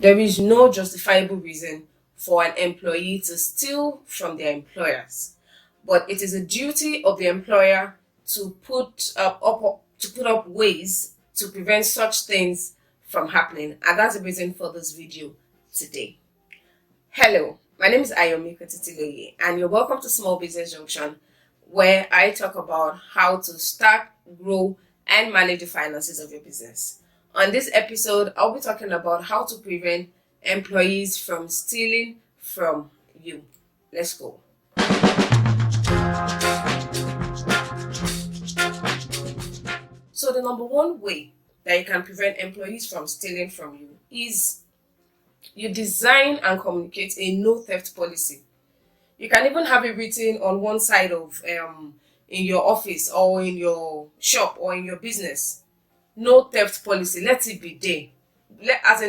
There is no justifiable reason for an employee to steal from their employers, but it is a duty of the employer to put up ways to prevent such things from happening, and that's the reason for this video today. Hello, my name is Ayomikun Titiloye, and you're welcome to Small Business Junction, where I talk about how to start, grow, and manage the finances of your business. On this episode, I'll be talking about how to prevent employees from stealing from you. Let's go. So the number one way that you can prevent employees from stealing from you is you design and communicate a no theft policy. You can even have it written on one side of in your office or in your shop or in your business. No theft policy. Let it be there.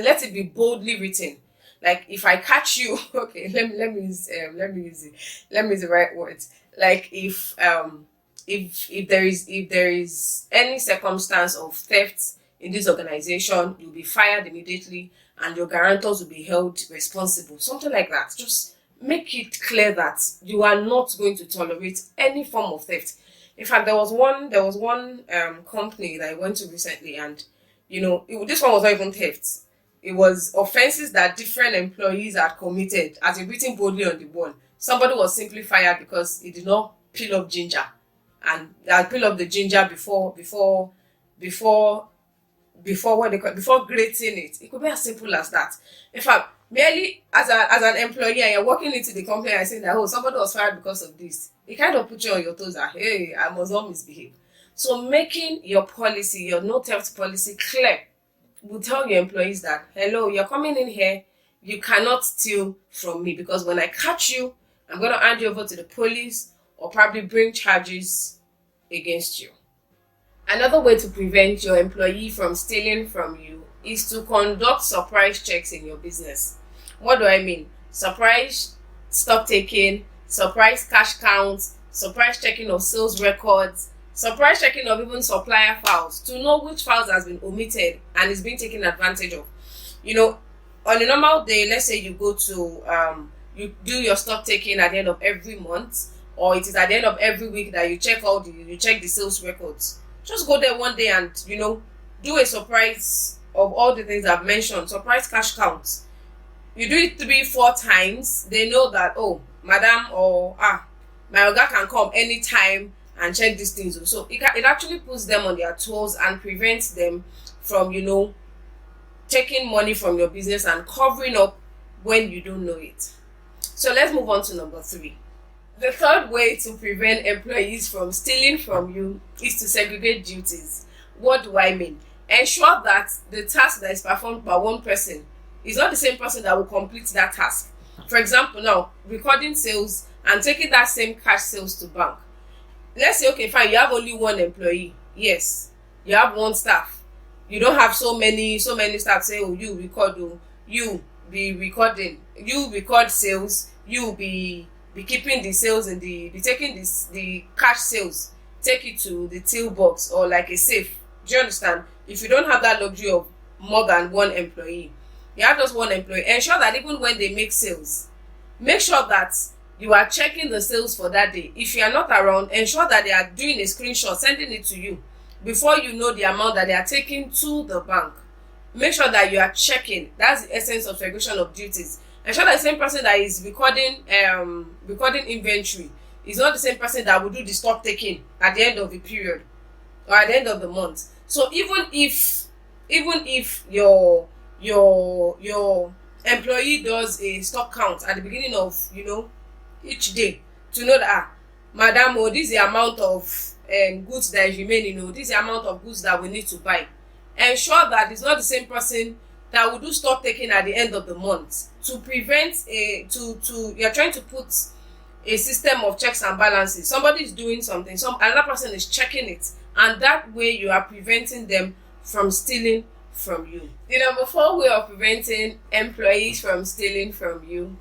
Let it be boldly written. Like if I catch you, okay, let me use the right words. Like if there is any circumstance of theft in this organization, you'll be fired immediately and your guarantors will be held responsible. Something like that. Just make it clear that you are not going to tolerate any form of theft. In fact, there was one company that I went to recently, and this one was not even theft. It was offenses that different employees had committed, as in written boldly on the wall. Somebody was simply fired because he did not peel up ginger, and peel up the ginger before grating it. It could be as simple as that. In fact, merely as an employee and you're walking into the company and saying that, oh, somebody was fired because of this, it kind of puts you on your toes that, hey, I must not misbehave. So making your policy, your no theft policy clear, will tell your employees that, hello, you're coming in here, you cannot steal from me, because when I catch you, I'm going to hand you over to the police or probably bring charges against you. Another way to prevent your employee from stealing from you is to conduct surprise checks in your business. What do I mean? Surprise stock taking, surprise cash counts, surprise checking of sales records, surprise checking of even supplier files to know which files has been omitted and is being taken advantage of. On a normal day, let's say you go to you do your stock taking at the end of every month, or it is at the end of every week that you check the sales records. Just go there one day and do a surprise of all the things I've mentioned. Surprise cash counts. You do it 3-4 times. They know that, oh, madam or my oga can come anytime and check these things. So it actually puts them on their toes and prevents them from taking money from your business and covering up when you don't know it. So let's move on to number 3. The third way to prevent employees from stealing from you is to segregate duties. What do I mean? Ensure that the task that is performed by one person is not the same person that will complete that task. For example, now, recording sales and taking that same cash sales to bank. Let's say, okay, fine, you have only one employee. Yes, you have one staff. You don't have so many staff. Say, oh, you record, you be recording, you record sales, you be keeping the sales and be taking the cash sales, take it to the till box or like a safe. Do you understand? If you don't have that luxury of more than one employee, you have just one employee, ensure that even when they make sales, make sure that you are checking the sales for that day. If you are not around, ensure that they are doing a screenshot, sending it to you before you know the amount that they are taking to the bank. Make sure that you are checking. That's the essence of segregation of duties. Ensure that the same person that is recording inventory is not the same person that will do the stock taking at the end of the period or at the end of the month. So even if your employee does a stock count at the beginning of each day to know that madam, this is the amount of goods that is remaining, this is the amount of goods that we need to buy. Ensure that it's not the same person that will do stock taking at the end of the month to prevent you're trying to put a system of checks and balances. Somebody is doing something, another person is checking it, and that way you are preventing them from stealing from you. The number 4 way of preventing employees from stealing from you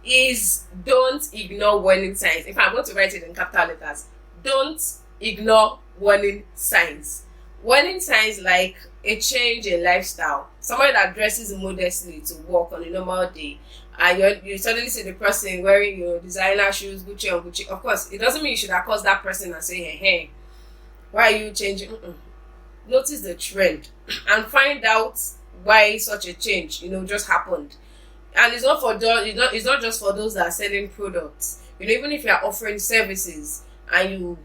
is don't ignore warning signs. If I'm going to write it in capital letters, don't ignore warning signs. Warning signs like a change in lifestyle. Somebody that dresses modestly to work on a normal day, and you suddenly see the person wearing your designer shoes, Gucci on Gucci. Of course, it doesn't mean you should accost that person and say, hey, why are you changing? Notice the trend and find out why such a change, just happened. And it's not for it's not just for those that are selling products. Even if you are offering services and you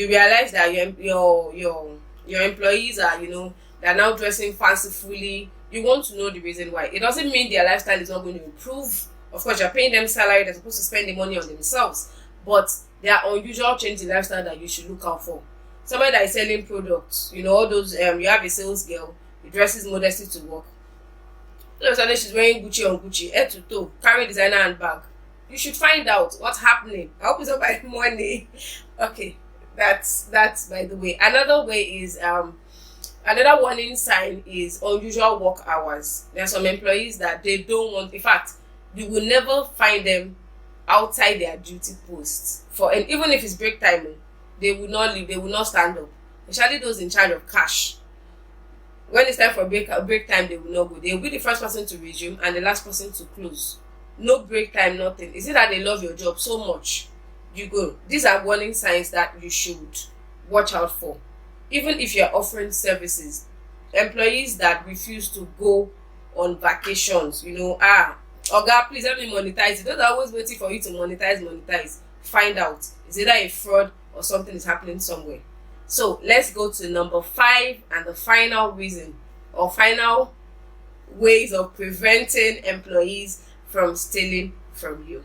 realize that your employees are, they're now dressing fancifully, you want to know the reason why. It doesn't mean their lifestyle is not going to improve. Of course, you're paying them salary, they're supposed to spend the money on themselves, but there are unusual changes in lifestyle that you should look out for. Somebody that is selling products, all those, you have a sales girl, who dresses modestly to work. All of a sudden, she's wearing Gucci on Gucci, head to toe, carrying designer handbag. You should find out what's happening. I hope it's not by money. Okay, that's by the way. Another way is another warning sign is unusual work hours. There are some employees that they don't want. In fact, you will never find them outside their duty posts and even if it's break time, they will not leave. They will not stand up. Especially those in charge of cash. When it's time for break time, they will not go. They will be the first person to resume and the last person to close. No break time, nothing. Is it that they love your job so much? You go. These are warning signs that you should watch out for. Even if you're offering services, employees that refuse to go on vacations, Oga, please help me monetize it. Those are always waiting for you to monetize. Find out. Is it a fraud or something is happening somewhere? So let's go to number 5 and the final reason or final ways of preventing employees from stealing from you.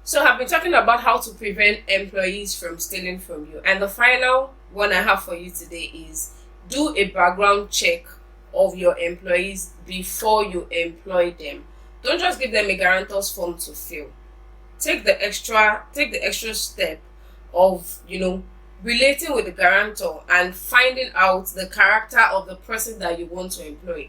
So I've been talking about how to prevent employees from stealing from you. And the final one I have for you today is do a background check of your employees before you employ them. Don't just give them a guarantor's form to fill. Take the extra step of, relating with the guarantor and finding out the character of the person that you want to employ.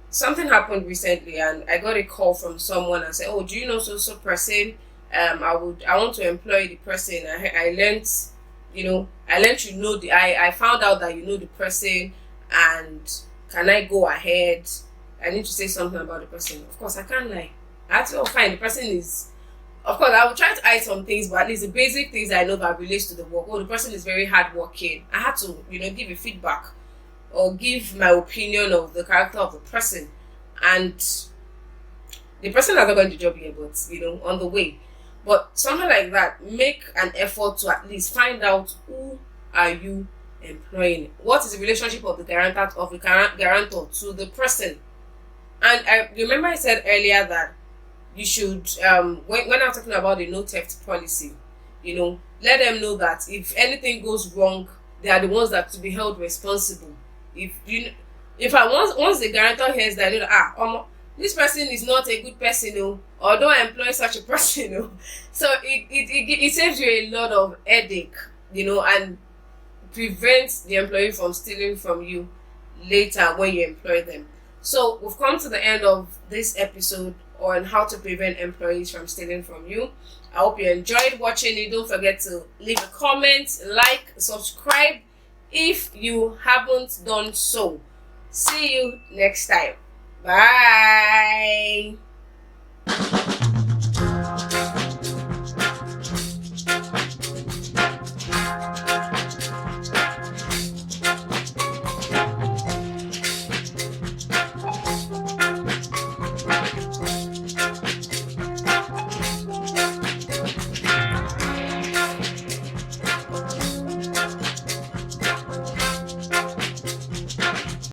Something happened recently and I got a call from someone and said, oh, do you know so person? I want to employ the person. I found out that you know the person, and can I go ahead? I need to say something about the person. Of course, I can't lie. I have to find the person is. Of course, I will try to hide some things, but at least the basic things I know that relates to the work. Oh, the person is very hardworking. I had to, give a feedback or give my opinion of the character of the person, and the person has not gotten the job yet, but on the way. But something like that, make an effort to at least find out who are you employing. What is the relationship of the guarantor to the person? And I remember I said earlier that you should, when I'm talking about the no theft policy, let them know that if anything goes wrong, they are the ones that to be held responsible. Once the guarantor hears that, this person is not a good person, or don't employ such a person, so it saves you a lot of headache, and prevents the employee from stealing from you later when you employ them. So we've come to the end of this episode on how to prevent employees from stealing from you. I hope you enjoyed watching it. Don't forget to leave a comment, like, subscribe if you haven't done so. See you next time. Bye.